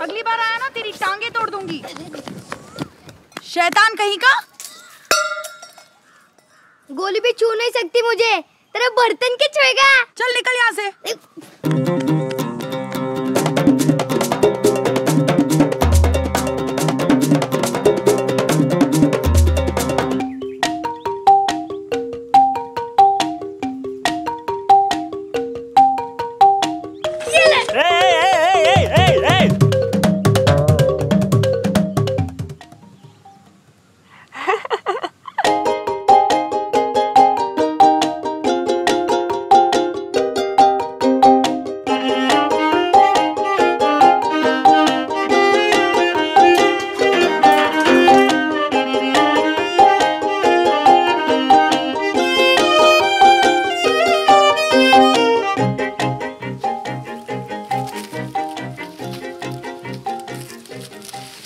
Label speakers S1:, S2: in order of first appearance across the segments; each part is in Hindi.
S1: अगली बार आया ना तेरी टांगे तोड़ दूंगी। शैतान कहीं का।
S2: गोली भी छू नहीं सकती मुझे, तेरा बर्तन के छुएगा।
S1: चल निकल यहाँ से।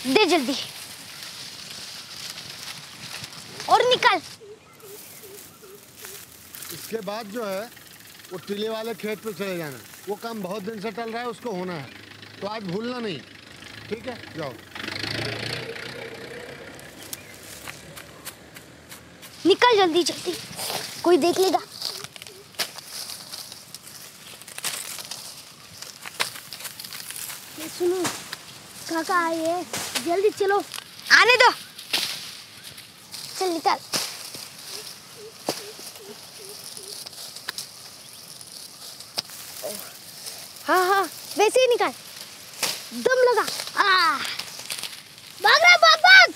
S2: दे जल्दी और निकल।
S3: इसके बाद जो है वो टीले वाले खेत पे चले जाना। वो काम बहुत दिन से टल रहा है, उसको होना है, तो आज भूलना नहीं, ठीक है? जाओ।
S2: निकल जल्दी जल्दी, कोई देख लेगा। ये सुनो, काका आए, जल्दी चलो। आने दो। चल निकल। हाँ हाँ वैसे ही निकल, दम लगा। भाग रहा, भाग भाग।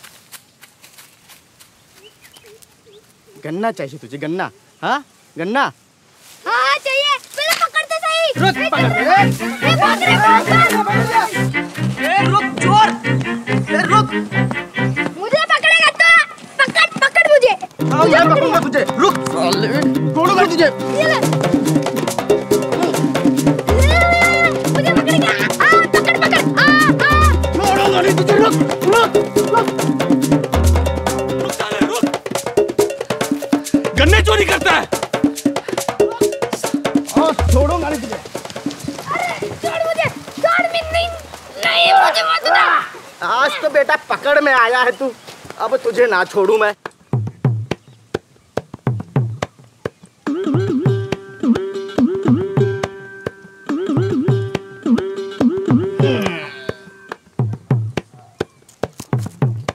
S4: गन्ना चाहिए तुझे? गन्ना? हाँ गन्ना?
S2: हाँ चाहिए, पहले पकड़ते सही।
S4: रुक, पकड़ दे।
S2: भाग रहे, भाग
S4: रुक जोर, रुक।
S2: मुझे पकड़ेगा तो पकड़ पकड़ मुझे।
S4: मुझे पकड़ूंगा तुझे, रुक। छोड़ूंगा तुझे।
S2: मुझे पकड़ेगा, पकड़ पकड़।
S4: छोड़ूंगा नहीं तुझे, रुक रुक रुक।
S5: रुक साले रुक, गन्ने चोरी करता है।
S4: छोड़ूंगा नहीं तुझे।
S2: अरे छोड़ मुझे, छोड़ नहीं मुझे मत उठा।
S4: आज तो बेटा पकड़ में आया है तू, अब तुझे ना छोड़ू मैं।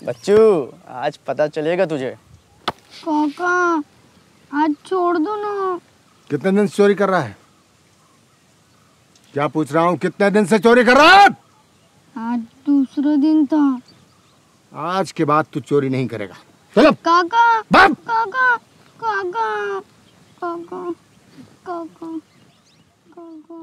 S4: बच्चू आज पता चलेगा तुझे।
S2: काका आज छोड़ दो ना।
S3: कितने दिन से चोरी कर रहा है? क्या पूछ रहा हूँ, कितने दिन से चोरी कर रहा है?
S2: आज दूसरा दिन था।
S3: आज के बाद तू चोरी नहीं करेगा। चलो
S2: काका
S3: बाप।
S2: काका काका काका काका काका।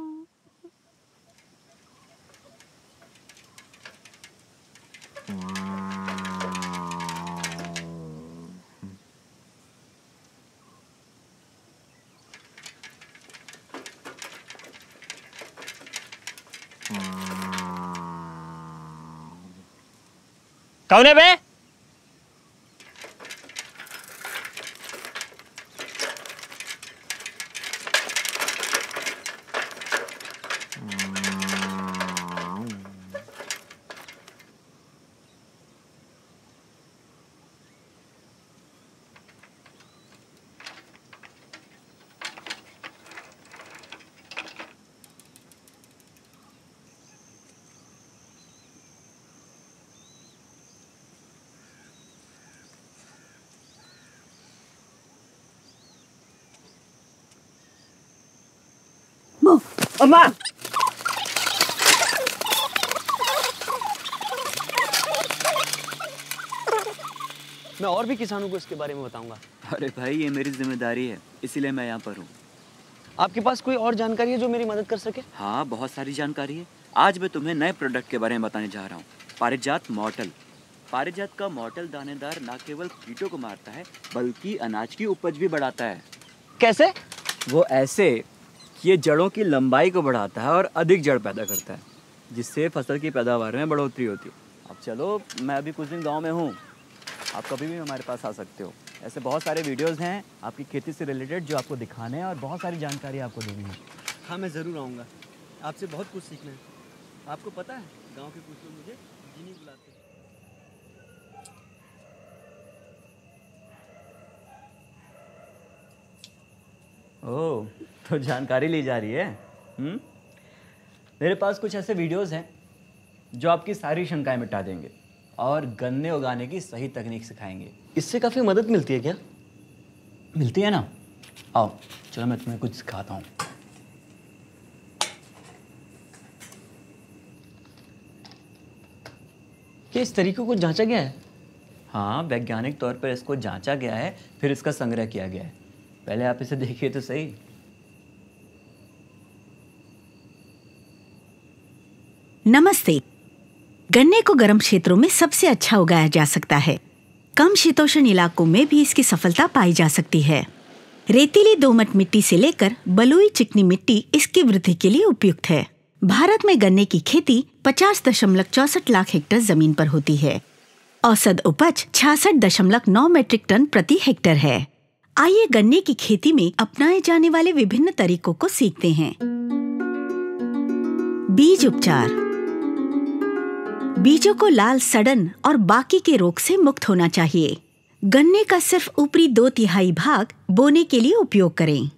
S5: कौन है बे?
S4: अम्मा
S6: मैं और भी किसानों को इसके बारे में बताऊंगा।
S7: अरे भाई ये मेरी जिम्मेदारी है, इसीलिए मैं यहाँ पर हूँ।
S6: आपके पास कोई और जानकारी है जो मेरी मदद कर सके?
S7: हाँ बहुत सारी जानकारी है। आज मैं तुम्हें नए प्रोडक्ट के बारे में बताने जा रहा हूँ, पारिजात मॉर्टल। पारिजात का मॉर्टल दानेदार न केवल कीटों को मारता है बल्कि अनाज की उपज भी बढ़ाता है।
S6: कैसे?
S7: वो ऐसे कि ये जड़ों की लंबाई को बढ़ाता है और अधिक जड़ पैदा करता है, जिससे फसल की पैदावार में बढ़ोतरी होती है। अब चलो, मैं अभी कुछ दिन गाँव में हूँ, आप कभी भी हमारे पास आ सकते हो। ऐसे बहुत सारे वीडियोज़ हैं आपकी खेती से रिलेटेड जो आपको दिखाने हैं और बहुत सारी जानकारी आपको देनी है।
S6: हाँ मैं ज़रूर आऊँगा, आपसे बहुत कुछ सीखना है।
S7: आपको पता है गांव के कुछ लोग मुझे जीनी बुलाते हैं। ओह, तो जानकारी ली जा रही है। मेरे पास कुछ ऐसे वीडियोस हैं जो आपकी सारी शंकाएं मिटा देंगे और गन्ने उगाने की सही तकनीक सिखाएंगे।
S6: इससे काफी मदद मिलती है क्या?
S7: मिलती है ना। आओ चलो मैं तुम्हें कुछ सिखाता हूँ।
S6: क्या इस तरीके को जांचा गया है?
S7: हाँ, वैज्ञानिक तौर पर इसको जांचा गया है, फिर इसका संग्रह किया गया है। पहले आप इसे देखिए तो सही।
S8: नमस्ते। गन्ने को गर्म क्षेत्रों में सबसे अच्छा उगाया जा सकता है। कम शीतोष्ण इलाकों में भी इसकी सफलता पाई जा सकती है। रेतीली दोमट मिट्टी से लेकर बलुई चिकनी मिट्टी इसकी वृद्धि के लिए उपयुक्त है। भारत में गन्ने की खेती 50.64 लाख हेक्टेयर जमीन पर होती है। औसत उपज 66.9 मीट्रिक टन प्रति हेक्टेयर है। आइए गन्ने की खेती में अपनाए जाने वाले विभिन्न तरीकों को सीखते हैं। बीज उपचार। बीजों को लाल सड़न और बाकी के रोग से मुक्त होना चाहिए। गन्ने का सिर्फ ऊपरी 2/3 भाग बोने के लिए उपयोग करें।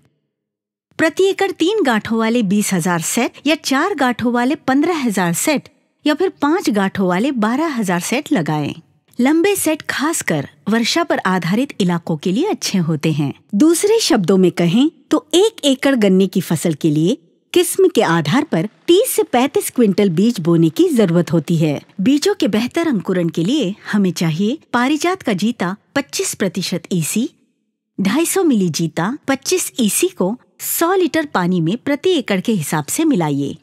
S8: प्रति एकड़ 3 गांठों वाले 20,000 सेट या 4 गांठों वाले 15,000 सेट या फिर 5 गांठों वाले 12,000 सेट लगाएं। लंबे सेट खासकर वर्षा पर आधारित इलाकों के लिए अच्छे होते हैं। दूसरे शब्दों में कहें तो 1 एकड़ गन्ने की फसल के लिए किस्म के आधार पर 30 से 35 क्विंटल बीज बोने की जरूरत होती है। बीजों के बेहतर अंकुरण के लिए हमें चाहिए पारिजात का जीता 25% ईसी, 250 मिली जीता 25 ईसी को 100 लीटर पानी में प्रति एकड़ के हिसाब से मिलाइए।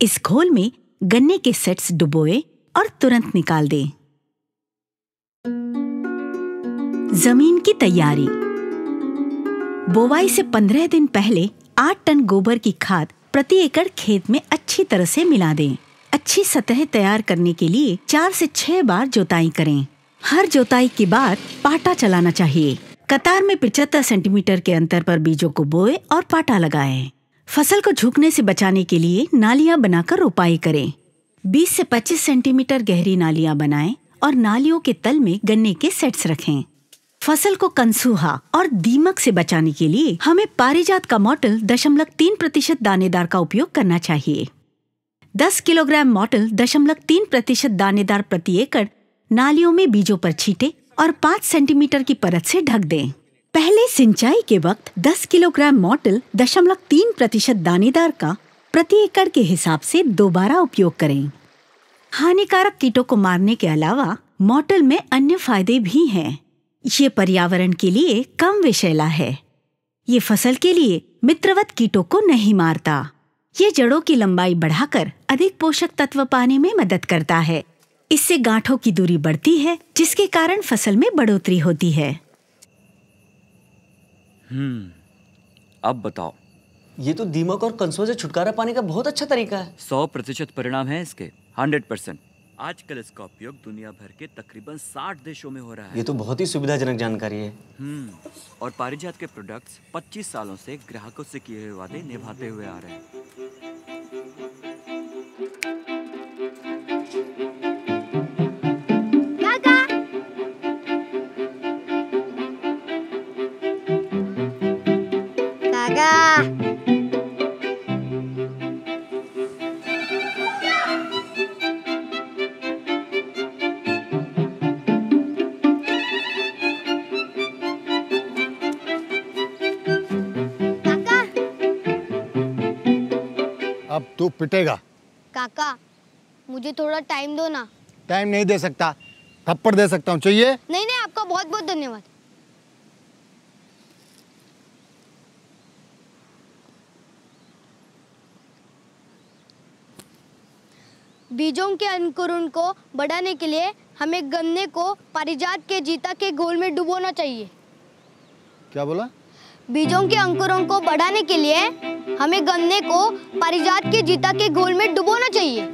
S8: इस घोल में गन्ने के सेट्स डुबोए और तुरंत निकाल दें। जमीन की तैयारी। बोवाई से 15 दिन पहले 8 टन गोबर की खाद प्रति एकड़ खेत में अच्छी तरह से मिला दें। अच्छी सतह तैयार करने के लिए 4 से 6 बार जोताई करें। हर जोताई के बाद पाटा चलाना चाहिए। कतार में 75 सेंटीमीटर के अंतर पर बीजों को बोए और पाटा लगाएं। फसल को झुकने से बचाने के लिए नालियां बनाकर रोपाई करें। 20 से 25 सेंटीमीटर गहरी नालियां बनाएं और नालियों के तल में गन्ने के सेट्स रखें। फसल को कंसूहा और दीमक से बचाने के लिए हमें पारिजात का मॉटल 0.3% दानेदार का उपयोग करना चाहिए। 10 किलोग्राम मॉटल 0.3% दानेदार प्रति एकड़ नालियों में बीजों पर छींटे और 5 सेंटीमीटर की परत से ढक दें। पहले सिंचाई के वक्त 10 किलोग्राम मॉटल 0.3% दानेदार का प्रति एकड़ के हिसाब से दोबारा उपयोग करें। हानिकारक कीटों को मारने के अलावा मॉटल में अन्य फायदे भी हैं। ये पर्यावरण के लिए कम विषैला है। ये फसल के लिए मित्रवत कीटों को नहीं मारता। ये जड़ों की लंबाई बढ़ाकर अधिक पोषक तत्व पाने में मदद करता है। इससे गांठों की दूरी बढ़ती है, जिसके कारण फसल में बढ़ोतरी होती है।
S7: अब बताओ।
S6: ये तो दीमक और कंसों से छुटकारा पाने का बहुत अच्छा तरीका है।
S7: 100% परिणाम है इसके। 100%। आजकल इसका उपयोग दुनिया भर के तकरीबन 60 देशों में हो रहा है।
S6: ये तो बहुत ही सुविधाजनक जानकारी है।
S7: और पारिजात के प्रोडक्ट्स 25 सालों से ग्राहकों से किए हुए वादे निभाते हुए आ रहे हैं।
S3: अब तू पिटेगा।
S2: काका मुझे थोड़ा टाइम दो ना।
S3: टाइम नहीं दे सकता, थप्पड़ दे सकता हूँ। चाहिए?
S2: नहीं नहीं, आपका बहुत बहुत धन्यवाद। बीजों के अंकुरण को बढ़ाने के लिए हमें गन्ने को पारिजात के जीता के घोल में डुबोना चाहिए।
S3: क्या बोला?
S2: बीजों के अंकुरों को बढ़ाने के लिए हमें गन्ने को पारिजात के जीता के घोल में डुबोना चाहिए।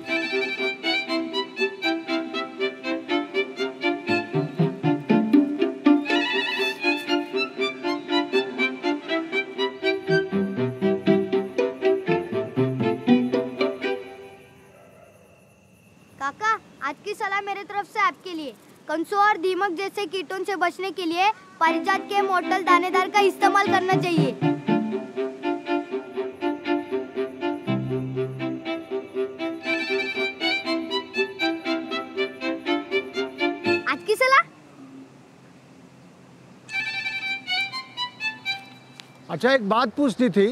S2: काका, आज की सलाह मेरे तरफ से आपके लिए। कंसुआ और दीमक जैसे कीटों से बचने के लिए पारिजात के मोटल दानेदार का इस्तेमाल करना चाहिए। आज की सलाह।
S3: अच्छा, एक बात पूछनी थी।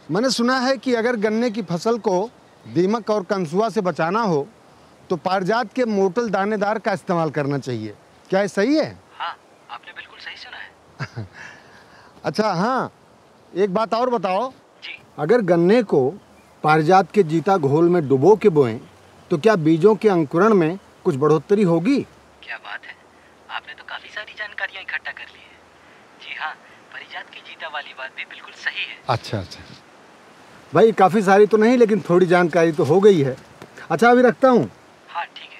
S3: मैंने सुना है कि अगर गन्ने की फसल को दीमक और कंसुआ से बचाना हो तो पारिजात के मोटल दानेदार का इस्तेमाल करना चाहिए। क्या ये सही है?
S6: हाँ, आपने बिल्कुल सही सुना है।
S3: अच्छा हाँ, एक बात और बताओ
S6: जी।
S3: अगर गन्ने को पारिजात के जीता घोल में डुबो के बोएं तो क्या बीजों के अंकुरण में कुछ बढ़ोतरी होगी?
S6: क्या बात है, आपने तो काफी सारी जानकारियाँ इकट्ठा कर ली है। जी हाँ, पारिजात की जीता वाली बात भी बिल्कुल सही है।
S3: अच्छा अच्छा भाई, काफ़ी सारी तो नहीं लेकिन थोड़ी जानकारी तो हो गई है। अच्छा, अभी रखता हूँ।
S6: हाँ ठीक है।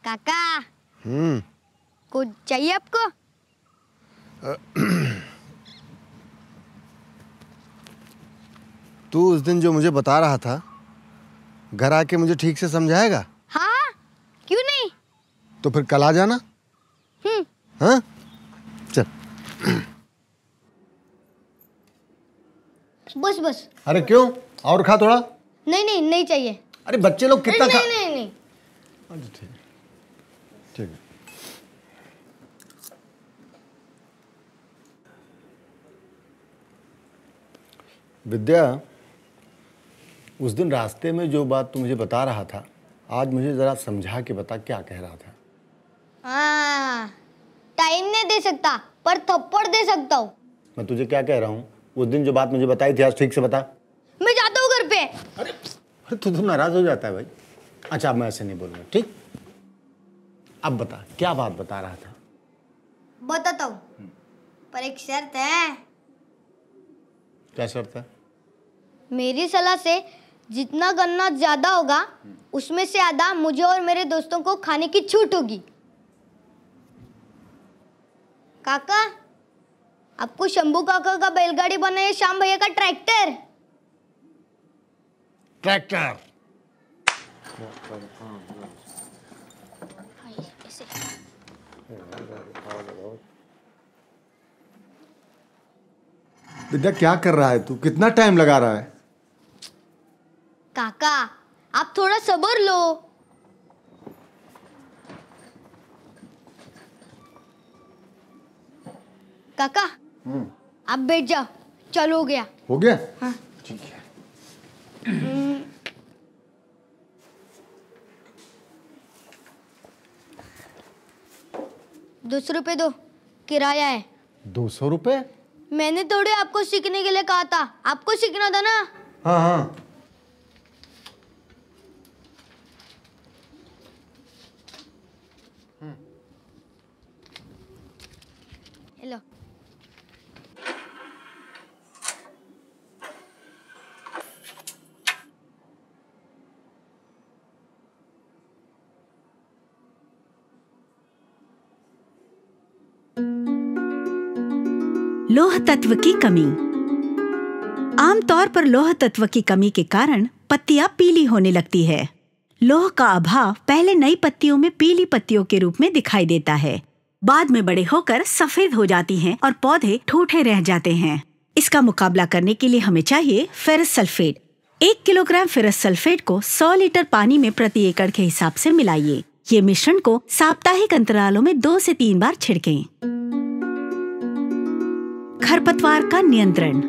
S2: काका, कुछ चाहिए आपको?
S3: तू उस दिन जो मुझे बता रहा था, घर आके मुझे ठीक से समझाएगा?
S2: हाँ, क्यों नहीं?
S3: तो फिर कल आ जाना। हाँ चल।
S2: बस बस।
S3: अरे क्यों, और खा थोड़ा।
S2: नहीं नहीं, नहीं चाहिए।
S3: अरे बच्चे लोग कितना खा।
S2: नहीं नहीं नहीं।
S3: अच्छा ठीक है, ठीक है। विद्या, उस दिन रास्ते में जो बात तू मुझे बता रहा था, आज मुझे जरा समझा के बता क्या कह रहा था।
S2: हाँ, टाइम नहीं दे सकता पर थप्पड़ दे सकता हूँ।
S3: मैं तुझे क्या कह रहा हूँ, उस दिन जो बात मुझे बताई थी आज ठीक से बता।
S2: मैं जाता हूँ घर पे।
S3: अरे तू तो नाराज हो जाता है भाई। अच्छा, अब मैं ऐसे नहीं बोलूँगा, ठीक? अब बता, क्या बात बता रहा था?
S2: बताता हूँ, पर एक शर्त है।
S3: क्या शर्त है?
S2: मेरी सलाह से जितना गन्ना ज्यादा होगा उसमें से आधा मुझे और मेरे दोस्तों को खाने की छूट होगी। काका, आपको शंभू काका का बैलगाड़ी बना है श्याम भैया का ट्रैक्टर।
S3: ट्रैक्टर। विद्या, क्या कर रहा है तू? कितना टाइम लगा रहा है?
S2: काका, आप थोड़ा सब्र लो। काका, आप बैठ जाओ। चलो, हो गया।
S3: हो गया?
S2: हाँ।
S3: ठीक है।
S2: 200 रुपए दो, किराया है।
S3: 200 रुपए?
S2: मैंने थोड़े आपको सीखने के लिए कहा था, आपको सीखना था ना।
S3: हाँ हाँ।
S2: हेलो।
S8: लौह तत्व की कमी। आमतौर पर लौह तत्व की कमी के कारण पत्तियां पीली होने लगती है। लौह का अभाव पहले नई पत्तियों में पीली पत्तियों के रूप में दिखाई देता है, बाद में बड़े होकर सफेद हो जाती हैं और पौधे ठूठे रह जाते हैं। इसका मुकाबला करने के लिए हमें चाहिए ferrous sulphate. 1 kilogram ferrous sulphate को 100 लीटर पानी में प्रति एकड़ के हिसाब से मिलाइए। ये मिश्रण को साप्ताहिक अंतरालों में 2 से 3 बार छिड़कें। खरपतवार का नियंत्रण।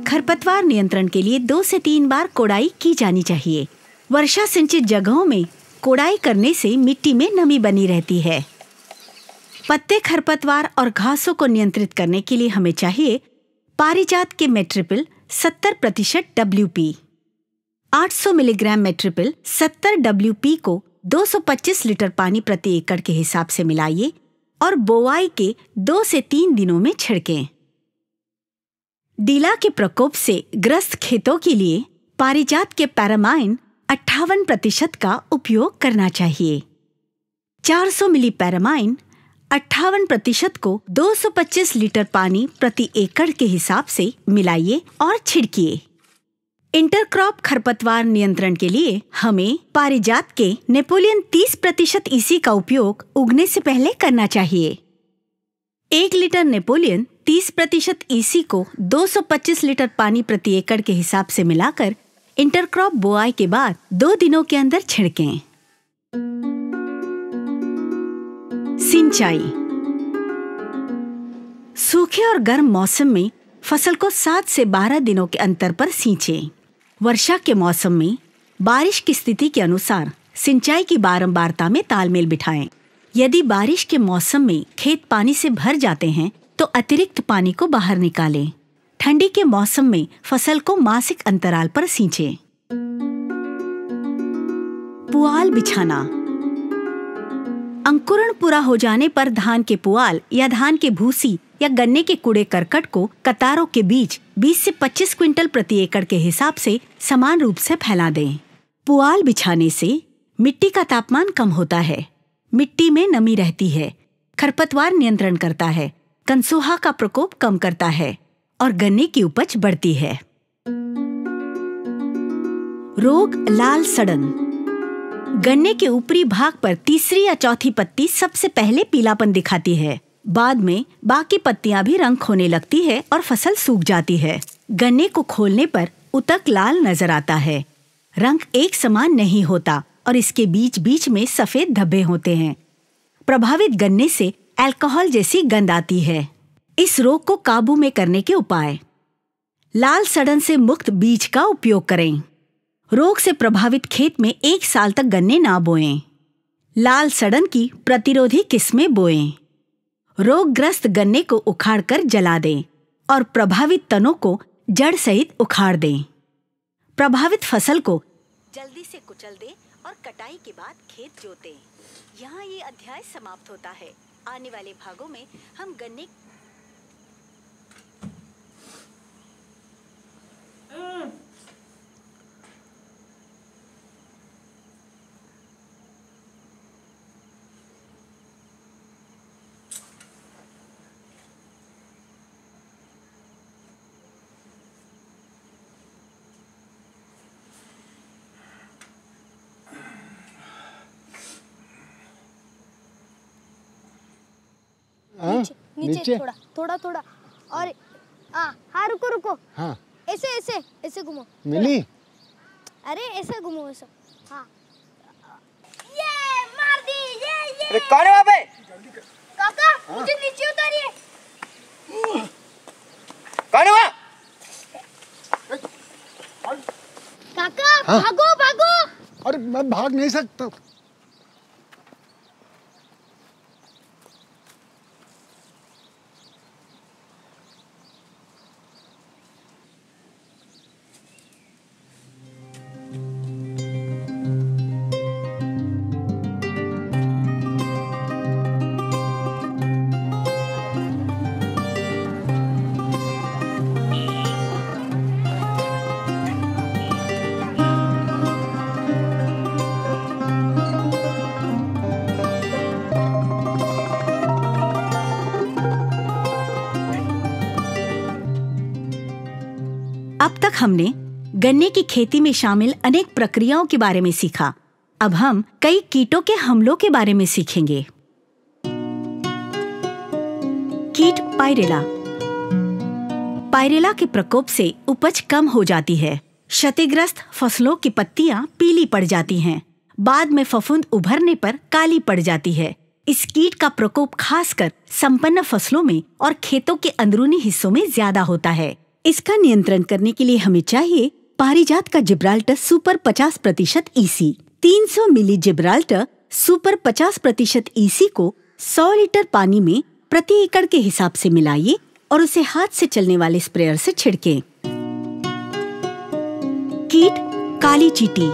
S8: खरपतवार नियंत्रण के लिए 2 से 3 बार कोड़ाई की जानी चाहिए। वर्षा सिंचित जगहों में कोड़ाई करने से मिट्टी में नमी बनी रहती है। पत्ते खरपतवार और घासों को नियंत्रित करने के लिए हमें चाहिए पारिजात के मेट्रिपिल 70% WP। 800 मिलीग्राम मेट्रिपिल 70 WP को 225 लीटर पानी प्रति एकड़ के हिसाब से मिलाइए और बोआई के 2 से 3 दिनों में छिड़कें। डीला के प्रकोप से ग्रस्त खेतों के लिए पारिजात के पैरामाइन 58% का उपयोग करना चाहिए। 400 मिली पैरामाइन 58% को 225 लीटर पानी प्रति एकड़ के हिसाब से मिलाइए और छिड़किए। इंटरक्रॉप खरपतवार नियंत्रण के लिए हमें पारिजात के नेपोलियन 30% ईसी का उपयोग उगने से पहले करना चाहिए। 1 लीटर नेपोलियन 30% ईसी को 225 लीटर पानी प्रति एकड़ के हिसाब से मिलाकर इंटरक्रॉप बोआई के बाद 2 दिनों के अंदर छिड़कें। सिंचाई। सूखे और गर्म मौसम में फसल को 7 से 12 दिनों के अंतर पर सींचें। वर्षा के मौसम में बारिश की स्थिति के अनुसार सिंचाई की बारंबारता में तालमेल बिठाएं। यदि बारिश के मौसम में खेत पानी से भर जाते हैं तो अतिरिक्त पानी को बाहर निकालें। ठंडी के मौसम में फसल को मासिक अंतराल पर सींचें। पुआल बिछाना। अंकुरण पूरा हो जाने पर धान के पुआल या धान के भूसी या गन्ने के कूड़े करकट को कतारों के बीच 20 से 25 क्विंटल प्रति एकड़ के हिसाब से समान रूप से फैला दें। पुआल बिछाने से मिट्टी का तापमान कम होता है, मिट्टी में नमी रहती है, खरपतवार नियंत्रण करता है, कंसुआ का प्रकोप कम करता है और गन्ने की उपज बढ़ती है। रोग लाल सड़न। गन्ने के ऊपरी भाग पर तीसरी या चौथी पत्ती सबसे पहले पीलापन दिखाती है। बाद में बाकी पत्तियां भी रंग खोने लगती है और फसल सूख जाती है। गन्ने को खोलने पर उतक लाल नजर आता है। रंग एक समान नहीं होता और इसके बीच बीच में सफेद धब्बे होते हैं। प्रभावित गन्ने से अल्कोहल जैसी गंध आती है। इस रोग को काबू में करने के उपाय। लाल सड़न से मुक्त बीज का उपयोग करें। रोग से प्रभावित खेत में 1 साल तक गन्ने ना बोएं। लाल सड़न की प्रतिरोधी किस्में बोएं। रोगग्रस्त गन्ने को उखाड़कर जला दें और प्रभावित तनों को जड़ सहित उखाड़ दें। प्रभावित फसल को जल्दी से कुचल दें और कटाई के बाद खेत जोतें। यहाँ ये अध्याय समाप्त होता है। आने वाले भागों में हम गन्ने
S2: नीचे थोड़ा थोड़ा और हाँ रुको रुको।
S3: हाँ
S2: ऐसे ऐसे ऐसे घुमो।
S3: मिली?
S2: अरे ऐसे घुमो ऐसे। हाँ ये मार दी ये।
S4: अरे कौन है वहाँ पे?
S2: काका मुझे नीचे उतारिए।
S4: कौन है वहाँ?
S2: काका भागो भागो।
S3: अरे मैं भाग नहीं सकता।
S8: अब तक हमने गन्ने की खेती में शामिल अनेक प्रक्रियाओं के बारे में सीखा। अब हम कई कीटों के हमलों के बारे में सीखेंगे। कीट पायरेला। पायरेला के प्रकोप से उपज कम हो जाती है। क्षतिग्रस्त फसलों की पत्तियां पीली पड़ जाती हैं। बाद में फफूंद उभरने पर काली पड़ जाती है। इस कीट का प्रकोप खासकर संपन्न फसलों में और खेतों के अंदरूनी हिस्सों में ज्यादा होता है। इसका नियंत्रण करने के लिए हमें चाहिए पारिजात का जिब्राल्टर सुपर 50% ईसी। 300 मिली जिब्राल्टर सुपर 50% ईसी को 100 लीटर पानी में प्रति एकड़ के हिसाब से मिलाइए और उसे हाथ से चलने वाले स्प्रेयर से छिड़कें। कीट काली चींटी।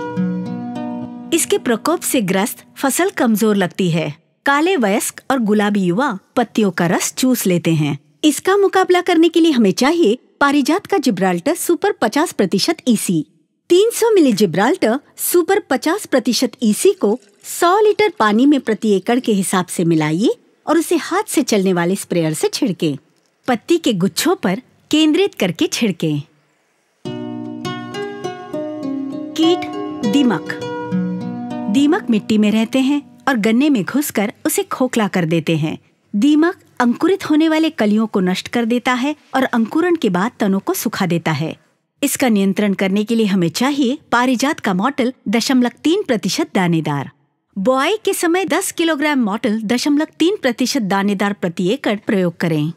S8: इसके प्रकोप से ग्रस्त फसल कमजोर लगती है। काले वयस्क और गुलाबी युवा पत्तियों का रस चूस लेते हैं। इसका मुकाबला करने के लिए हमें चाहिए पारिजात का जिब्राल्टर सुपर 50% ईसी। 300 मिली जिब्राल्टर सुपर 50% ईसी को 100 लीटर पानी में प्रति एकड़ के हिसाब से मिलाइए और उसे हाथ से चलने वाले स्प्रेयर से छिड़कें। पत्ती के गुच्छों पर केंद्रित करके छिड़कें। कीट दीमक। दीमक मिट्टी में रहते हैं और गन्ने में घुसकर उसे खोखला कर देते हैं। दीमक अंकुरित होने वाले कलियों को नष्ट कर देता है और अंकुरण के बाद तनों को सुखा देता है। इसका नियंत्रण करने के लिए हमें चाहिए पारिजात का मॉटल 0.3% दानेदार। बुआई के समय 10 किलोग्राम मॉटल 0.3% दानेदार प्रति एकड़ प्रयोग करें।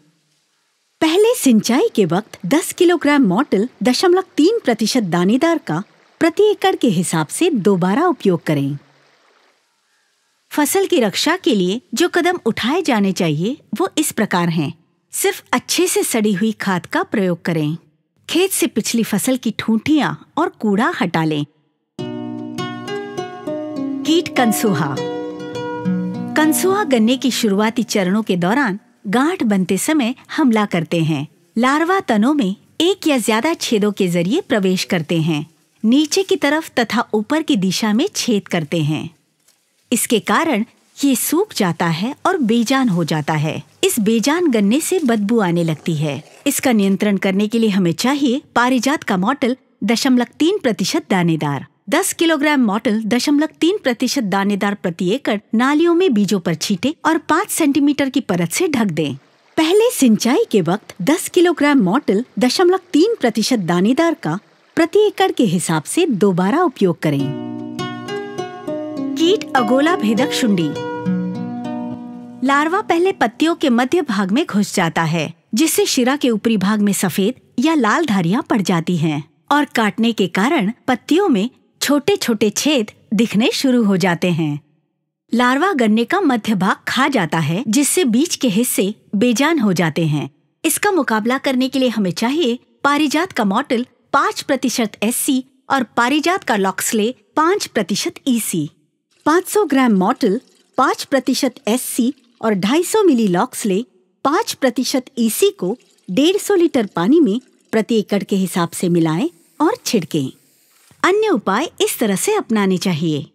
S8: पहले सिंचाई के वक्त 10 किलोग्राम मॉटल 0.3% दानेदार का प्रति एकड़ के हिसाब से दोबारा उपयोग करें। फसल की रक्षा के लिए जो कदम उठाए जाने चाहिए वो इस प्रकार हैं। सिर्फ अच्छे से सड़ी हुई खाद का प्रयोग करें। खेत से पिछली फसल की ठूंठियां और कूड़ा हटा लें। कीट कंसुआ। कंसुआ गन्ने की शुरुआती चरणों के दौरान गांठ बनते समय हमला करते हैं। लार्वा तनों में एक या ज्यादा छेदों के जरिए प्रवेश करते हैं। नीचे की तरफ तथा ऊपर की दिशा में छेद करते हैं। इसके कारण ये सूख जाता है और बेजान हो जाता है। इस बेजान गन्ने से बदबू आने लगती है। इसका नियंत्रण करने के लिए हमें चाहिए पारिजात का मॉटल 0.3% दानेदार। 10 किलोग्राम मॉटल 0.3% दानेदार प्रति एकड़ नालियों में बीजों पर छींटे और 5 सेंटीमीटर की परत से ढक दें। पहले सिंचाई के वक्त 10 किलोग्राम मॉटल 0.3% दानेदार का प्रति एकड़ के हिसाब से दोबारा उपयोग करें। कीट अगोला भेदक शुंडी। लार्वा पहले पत्तियों के मध्य भाग में घुस जाता है, जिससे शिरा के ऊपरी भाग में सफेद या लाल धारियां पड़ जाती हैं और काटने के कारण पत्तियों में छोटे छोटे छेद दिखने शुरू हो जाते हैं। लार्वा गन्ने का मध्य भाग खा जाता है, जिससे बीच के हिस्से बेजान हो जाते हैं। इसका मुकाबला करने के लिए हमें चाहिए पारिजात का मॉटल 5% SC और पारिजात का लॉक्सले 5% EC। 500 ग्राम मॉटल 5% SC और 250 मिली लॉक्सले 5% EC को 150 लीटर पानी में प्रति एकड़ के हिसाब से मिलाएं और छिड़कें। अन्य उपाय इस तरह से अपनाने चाहिए।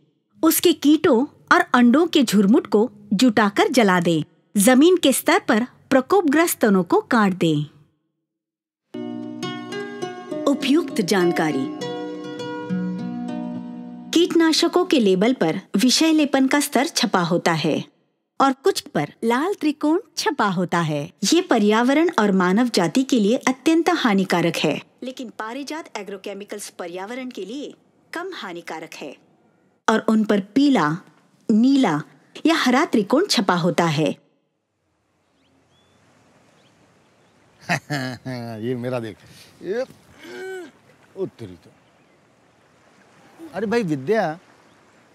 S8: उसके कीटों और अंडों के झुरमुट को जुटाकर जला दें। जमीन के स्तर पर प्रकोपग्रस्त तनों को काट दें। उपयुक्त जानकारी। कीटनाशकों के लेबल पर विषय लेपन का स्तर छपा होता है और कुछ पर लाल त्रिकोण छपा होता है। ये पर्यावरण और मानव जाति के लिए अत्यंत हानिकारक है, लेकिन पारिजात एग्रोकेमिकल्स पर्यावरण के लिए कम हानिकारक है और उन पर पीला, नीला या हरा त्रिकोण छपा होता है।
S3: ये मेरा देख, ये उत्तरी तो। अरे भाई विद्या,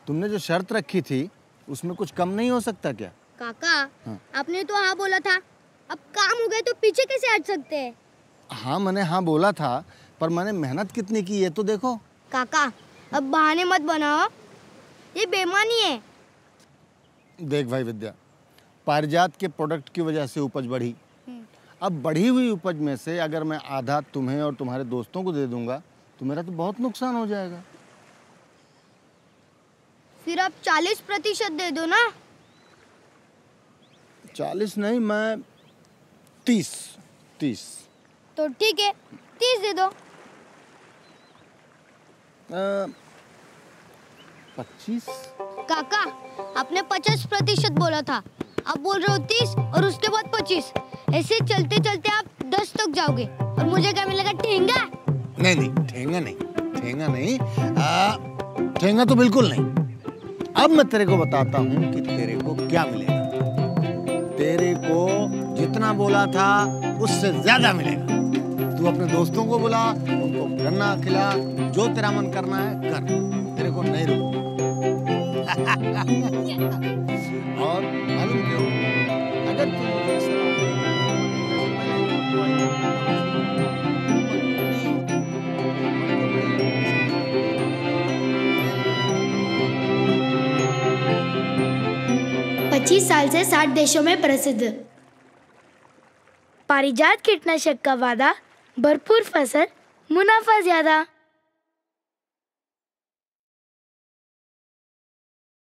S3: तुमने जो शर्त रखी थी उसमें कुछ कम नहीं हो सकता क्या?
S2: काका, आपने तो हाँ बोला था, अब काम हो गए तो पीछे कैसे हट सकते हैं?
S3: हाँ मैंने हाँ बोला था, पर मैंने मेहनत कितनी की ये तो देखो।
S2: काका, अब बहाने मत बनाओ, ये बेईमानी है।
S3: देख भाई विद्या, पारिजात के प्रोडक्ट की वजह से उपज बढ़ी। अब बढ़ी हुई उपज में से अगर मैं आधा तुम्हें और तुम्हारे दोस्तों को दे दूंगा तो मेरा तो बहुत नुकसान हो जाएगा।
S2: फिर आप 40% दे दो ना।
S3: 40 नहीं, मैं 30।
S2: तो ठीक है, 30 दे दो।
S3: 25।
S2: काका, आपने 50% बोला था, अब बोल रहे हो 30 और उसके बाद 25। ऐसे चलते चलते आप 10 तक जाओगे और मुझे क्या मिलेगा? ठेंगा?
S3: नहीं, ठेंगा नहीं, ठेंगा तो बिल्कुल नहीं। अब मैं तेरे को बताता हूँ कि तेरे को क्या मिलेगा। तेरे को जितना बोला था उससे ज्यादा मिलेगा। तू अपने दोस्तों को बुला, उनको गन्ना खिला, जो तेरा मन करना है कर, तेरे को नहीं रोकूंगा। और मालूम क्यों? अगर तू
S9: 25 साल से 60 देशों में प्रसिद्ध। पारिजात कीटनाशक का वादा, भरपूर फसल, मुनाफा ज्यादा।